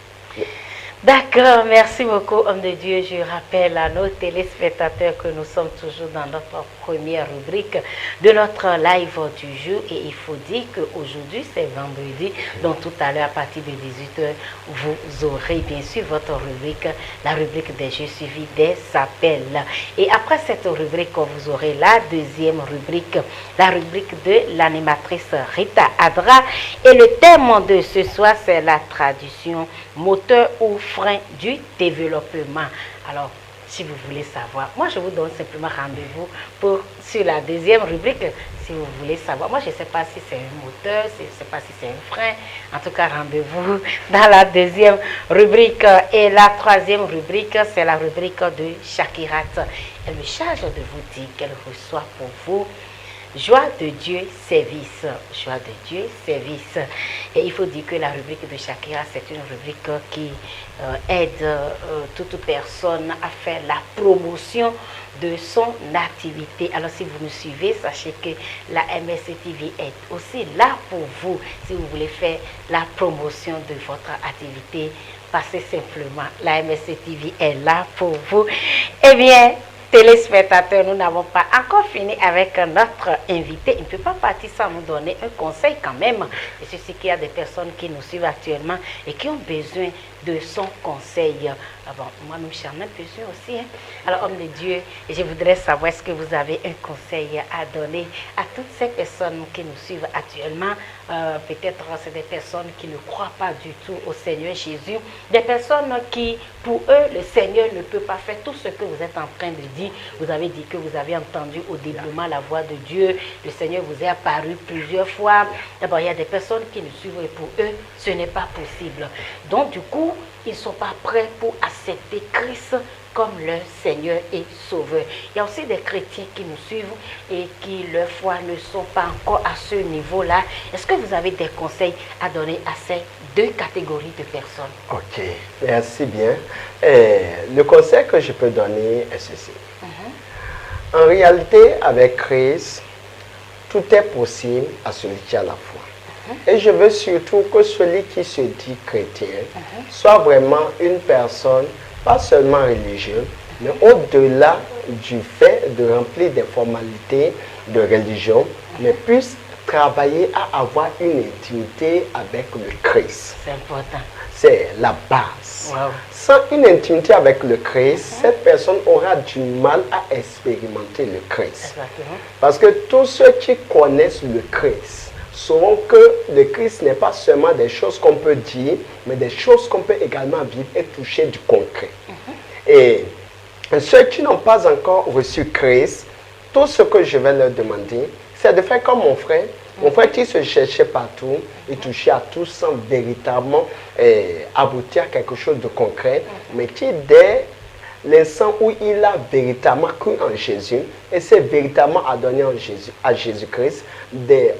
D'accord, merci beaucoup, homme de Dieu. Je rappelle à nos téléspectateurs que nous sommes toujours dans notre première rubrique de notre live du jour. Et il faut dire qu'aujourd'hui, c'est vendredi. Donc, tout à l'heure, à partir de 18h, vous aurez bien sûr votre rubrique, la rubrique des jeux suivis des appels. Et après cette rubrique, vous aurez la deuxième rubrique, la rubrique de l'animatrice Rita Adra. Et le thème de ce soir, c'est la tradition, moteur ou frein du développement. Alors, si vous voulez savoir, moi je vous donne simplement rendez-vous sur la deuxième rubrique. Si vous voulez savoir, moi je ne sais pas si c'est un moteur, je ne sais pas si c'est un frein. En tout cas, rendez-vous dans la deuxième rubrique. Et la troisième rubrique, c'est la rubrique de Shakirat. Elle me charge de vous dire qu'elle reçoit pour vous joie de Dieu, service. Joie de Dieu, service. Et il faut dire que la rubrique de Shakira, c'est une rubrique qui aide toute personne à faire la promotion de son activité. Alors si vous nous suivez, sachez que la MSC TV est aussi là pour vous. Si vous voulez faire la promotion de votre activité, passez simplement. La MSC TV est là pour vous. Eh bien, téléspectateurs, nous n'avons pas encore fini avec notre invité. Il ne peut pas partir sans nous donner un conseil quand même. Et c'est ce qu'il y a des personnes qui nous suivent actuellement et qui ont besoin de son conseil. Ah bon, moi-même, j'en ai besoin aussi. Hein. Alors, homme de Dieu, je voudrais savoir, est-ce que vous avez un conseil à donner à toutes ces personnes qui nous suivent actuellement? Peut-être c'est des personnes qui ne croient pas du tout au Seigneur Jésus. Des personnes qui, pour eux, le Seigneur ne peut pas faire tout ce que vous êtes en train de dire. Vous avez dit que vous avez entendu au développement la voix de Dieu. Le Seigneur vous est apparu plusieurs fois. D'abord, il y a des personnes qui nous suivent et pour eux, ce n'est pas possible. Donc, du coup, ils ne sont pas prêts pour accepter Christ comme leur Seigneur et Sauveur. Il y a aussi des chrétiens qui nous suivent et qui, leur foi, ne sont pas encore à ce niveau-là. Est-ce que vous avez des conseils à donner à ces deux catégories de personnes? Ok, merci bien. Le conseil que je peux donner est ceci. En réalité, avec Christ, tout est possible à celui qui a la foi. Et je veux surtout que celui qui se dit chrétien soit vraiment une personne, pas seulement religieuse, mais au-delà du fait de remplir des formalités de religion, mais puisse travailler à avoir une intimité avec le Christ. C'est important. C'est la base. Wow. Sans une intimité avec le Christ, cette personne aura du mal à expérimenter le Christ. Exactement. Parce que tous ceux qui connaissent le Christ sauront que le Christ n'est pas seulement des choses qu'on peut dire, mais des choses qu'on peut également vivre et toucher du concret. Et ceux qui n'ont pas encore reçu Christ, tout ce que je vais leur demander, c'est de faire comme mon frère. Mon frère qui se cherchait partout, il touchait à tout sans véritablement aboutir à quelque chose de concret, mais qui dès l'instant où il a véritablement cru en Jésus et s'est véritablement adonné à Jésus-Christ,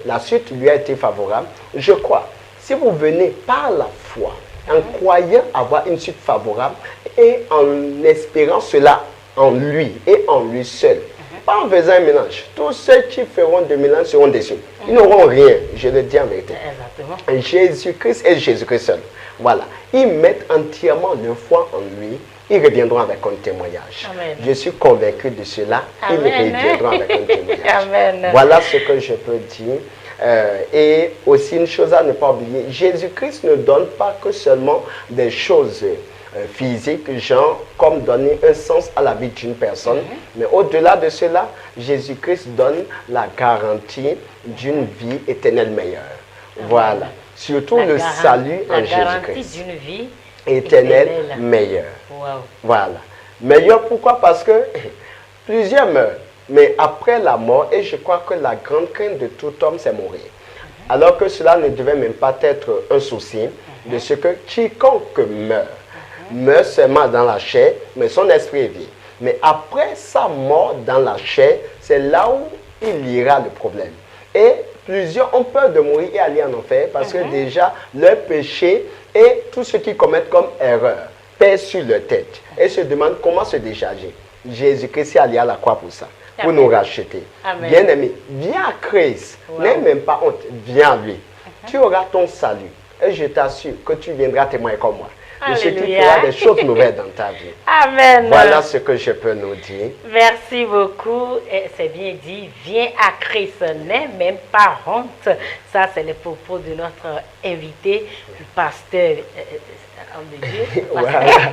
la suite lui a été favorable. Je crois, si vous venez par la foi, en croyant avoir une suite favorable et en espérant cela en lui et en lui seul, pas en faisant un mélange. Tous ceux qui feront de mélange seront déçus. Ils n'auront rien, je le dis en vérité. Exactement. Jésus-Christ et Jésus-Christ seul. Voilà. Ils mettent entièrement leur foi en lui. Ils reviendront avec un témoignage. Amen. Je suis convaincu de cela. Amen. Ils reviendront avec un témoignage. Amen. Voilà ce que je peux dire. Et aussi une chose à ne pas oublier, Jésus-Christ ne donne pas que seulement des choses physiques, genre comme donner un sens à la vie d'une personne, mais au-delà de cela, Jésus-Christ donne la garantie d'une vie éternelle meilleure. Voilà. Surtout le salut en Jésus-Christ. La garantie d'une vie éternelle meilleure. Wow. Voilà. Meilleure pourquoi? Parce que plusieurs meurent. Mais après la mort, et je crois que la grande crainte de tout homme, c'est mourir. Alors que cela ne devait même pas être un souci de ce que quiconque meurt seulement dans la chair, mais son esprit est vie. Mais après sa mort dans la chair, c'est là où il ira le problème. Et plusieurs ont peur de mourir et aller en enfer parce que déjà leur péché et tout ce qu'ils commettent comme erreur pèse sur leur tête et se demandent comment se décharger. Jésus-Christ est allé à la croix pour ça. Pour nous racheter. Bien-aimé, viens à Christ. N'aie même pas honte. Viens à lui. Tu auras ton salut. Et je t'assure que tu viendras témoigner comme moi. De ce qui fera des choses nouvelles dans ta vie. Amen. Voilà ce que je peux nous dire. Merci beaucoup. C'est bien dit. Viens à Christ. N'aie même pas honte. Ça, c'est les propos de notre invité, le pasteur. Homme de Dieu. Voilà.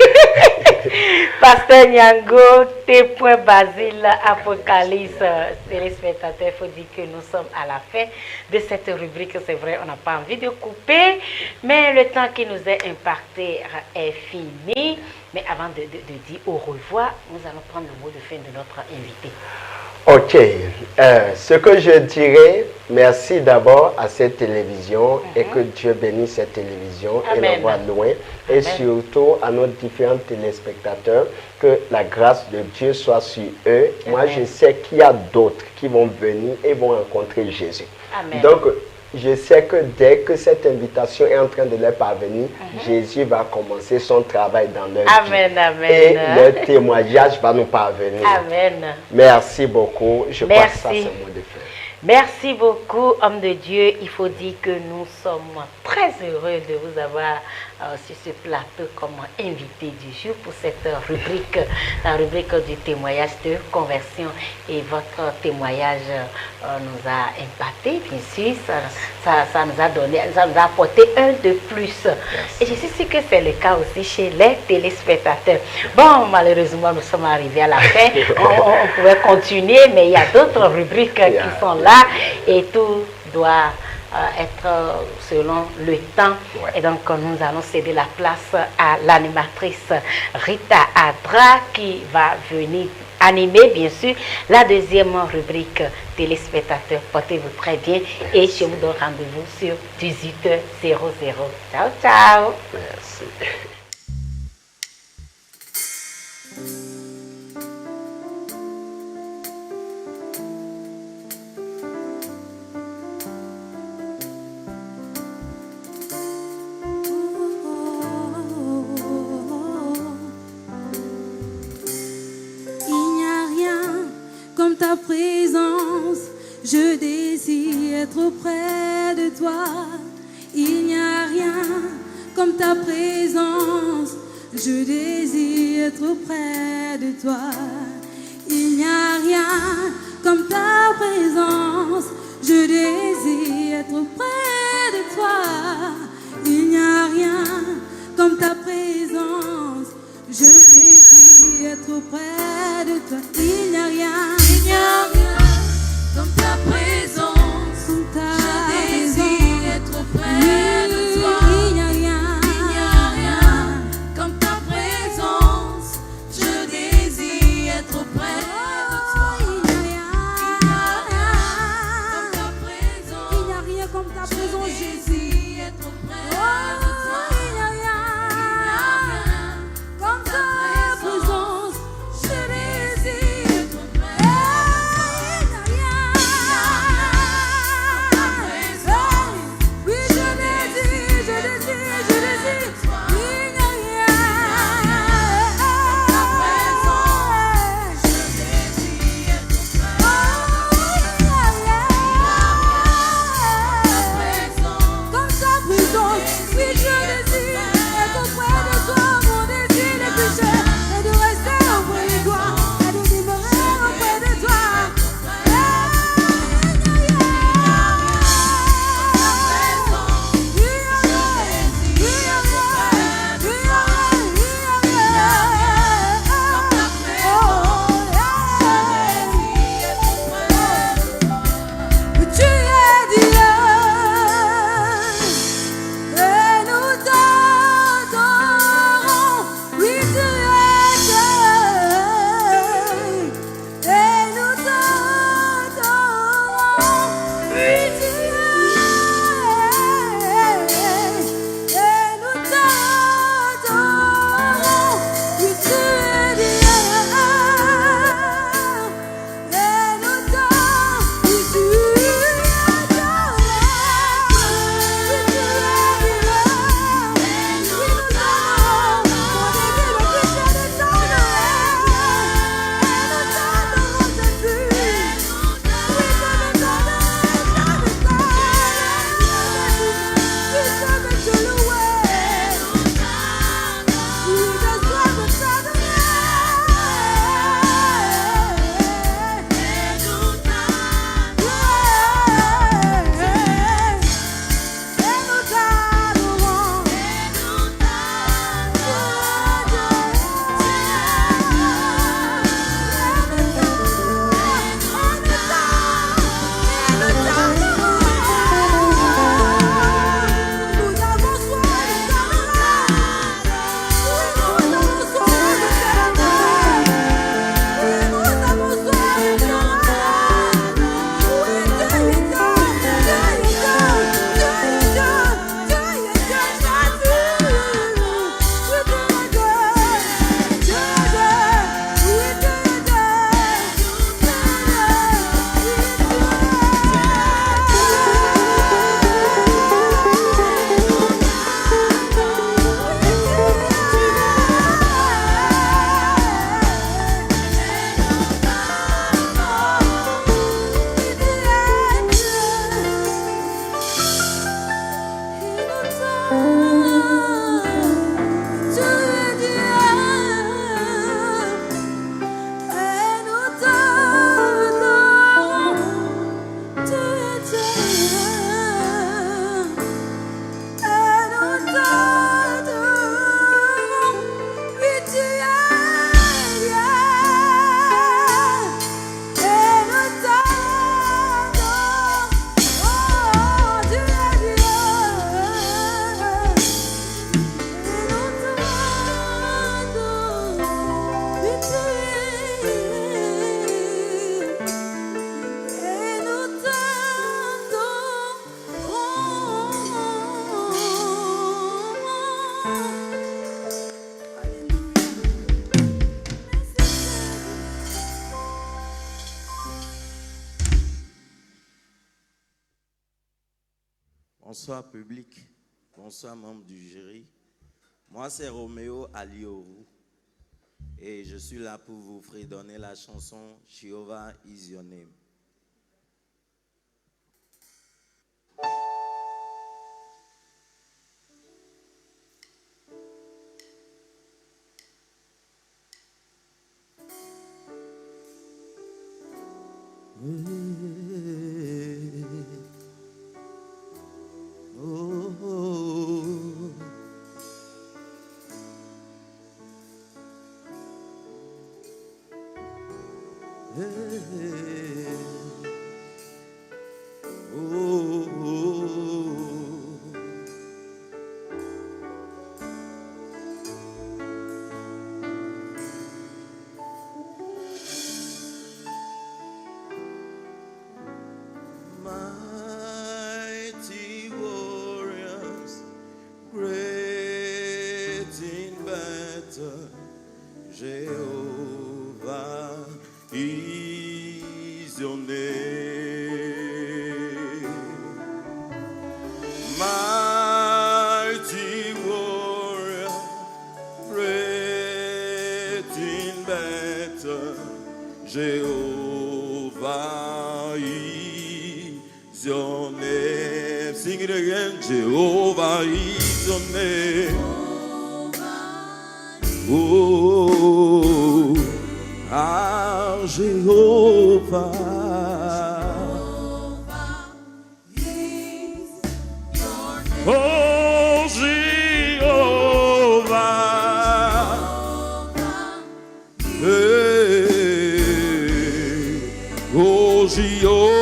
Pasteur Nyango, T.Basile, Apocalypse, téléspectateurs, il faut dire que nous sommes à la fin de cette rubrique. C'est vrai, on n'a pas envie de couper, mais le temps qui nous est imparti est fini. Mais avant de dire au revoir, nous allons prendre le mot de fin de notre invité. Ok, ce que je dirais, merci d'abord à cette télévision et que Dieu bénisse cette télévision et l'envoie loin. Et surtout à nos différents téléspectateurs, que la grâce de Dieu soit sur eux. Moi, je sais qu'il y a d'autres qui vont venir et vont rencontrer Jésus. Donc, je sais que dès que cette invitation est en train de leur parvenir, Jésus va commencer son travail dans leur vie. Et leur témoignage va nous parvenir. Merci beaucoup. Je crois que ça, c'est le mot de fin. Merci beaucoup, homme de Dieu. Il faut dire que nous sommes très heureux de vous avoir sur ce plateau comme invité du jour pour cette rubrique, la rubrique du témoignage de conversion. Et votre témoignage nous a impacté, bien sûr. Ça nous a donné, ça nous a apporté un de plus. Merci. Et je suis sûre que c'est le cas aussi chez les téléspectateurs. Bon, malheureusement, nous sommes arrivés à la fin. On pouvait continuer, mais il y a d'autres rubriques qui sont là. Et tout doit être selon le temps. Et donc, nous allons céder la place à l'animatrice Rita Adra qui va venir animer, bien sûr, la deuxième rubrique téléspectateurs. Portez-vous très bien et je vous donne rendez-vous sur 18h00. Ciao, ciao. Merci. Ta présence, je désire être auprès de toi. Il n'y a rien comme ta présence, je désire être auprès de toi. Il n'y a rien comme ta présence, je désire être auprès de toi. Il n'y a rien comme ta présence, je désire être auprès de toi. Il n'y a rien. Il n'y a rien comme ta présence, je désire être auprès de toi. Il n'y a rien comme ta présence, je désire être auprès de toi. Il n'y a rien comme ta présence, il n'y a rien comme ta présence, je désire être auprès de toi. Il n'y a rien comme ta présence, Bonsoir public, bonsoir membres du jury. Moi c'est Roméo Alioru et je suis là pour vous fredonner la chanson Jehovah is your name. Mighty warriors, great in battle, Jehovah is your name. Mighty warrior, great in battle, Jehovah is your name. Sing it again. Jehovah is your name. Oh, our Jehovah. Oh, Jehovah. Hey, oh, Jehovah.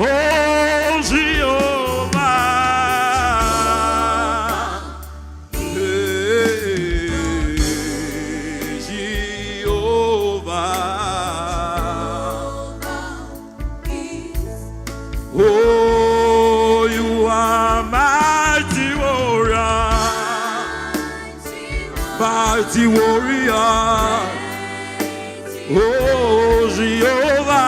Oh, Jehovah. Hey, Jehovah. Oh, you are mighty warrior, mighty warrior. Oh, Jehovah,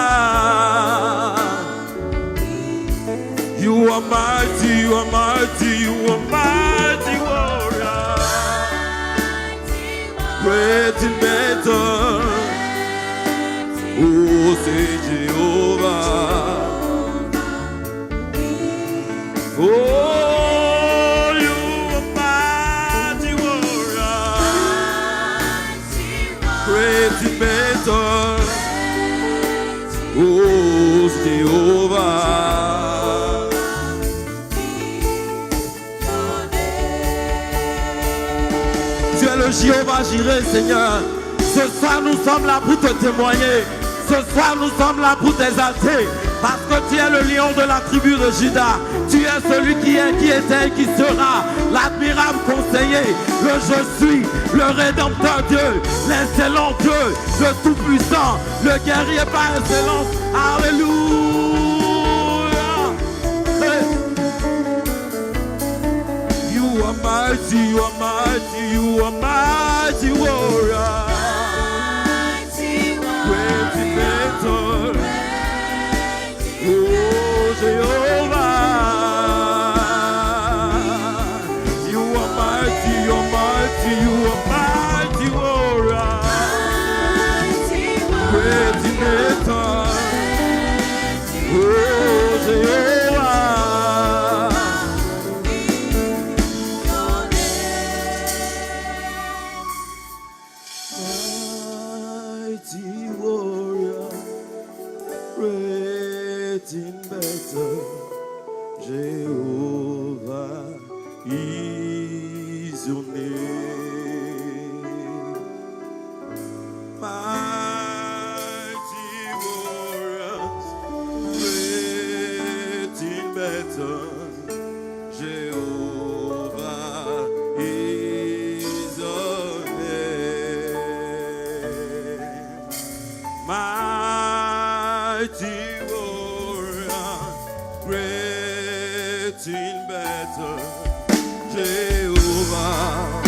you are mighty, you are mighty, you are mighty warrior, great in battle. Oh, say Jehovah. Oh, you are mighty warrior, great in battle. Oh, Jehovah. Tu es le Jéhovah Jireh, Seigneur. Ce soir, nous sommes là pour te témoigner. Ce soir, nous sommes là pour t'exalter. Parce que tu es le lion de la tribu de Juda. Tu es celui qui est, qui était et qui sera. L'admirable conseiller, le je suis, le rédempteur Dieu, l'excellent Dieu, le tout-puissant, le guerrier par excellence. Alléluia. Hey. You are mighty, you are mighty, you are mighty warrior. Great in battle. Oh, Jehovah, you are mighty, you are mighty, you are mighty warrior. Great in battle. Oh, Jehovah. Mighty warrior, great in battle, Jehovah is your name. Mighty warriors, great in battle, Jehovah is your name. Mighty warrior, great in battle, Jehovah